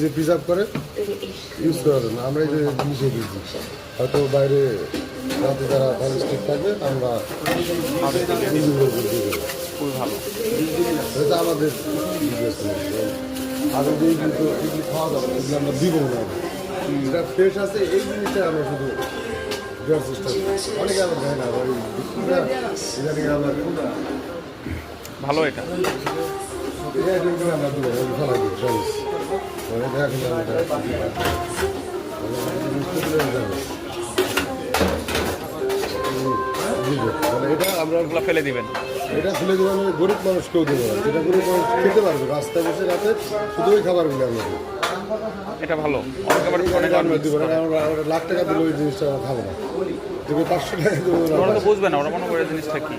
যে প্রিজার্ভ করে ইউজ করা না। আমরা এই যে জিনিসে দিচ্ছি হয়তো বাইরে রাতে যারা স্টিক থাকবে আমরা খুবই ভালো। এটা আমাদের আগে যে কিন্তু এগুলি খাওয়া যাবে এগুলো আমরা দিব না। যেটা ফ্রেশ আছে এই জিনিসটা আমরা শুধু দেওয়ার চেষ্টা করি। অনেকে আবার দেয় না আবার ইদানিং আবার ভালো এটা। এটা আইটেমগুলো আমরা দেবো ফেলা দিই সহজ দেখা কিন্তু এটা আমরা এগুলো ফেলে দিবেন। এটা ফেলে দেবো আমি গরিব মানুষকেও দেবো না। যেটা গরিব মানুষ খেতে পারবে রাস্তায় বসে রাতে শুধু ওই খাবারগুলো আমরা দিই। এটা ভালো। অনেক আবার অনেক আমরা দিব না, আমরা লাখ টাকা দিলে ওই জিনিসটা আমরা খাবো না। তুমি 500 টাকা দেবো ওরা তো বুঝবে না, ওরা মনে করে জিনিসটা কি।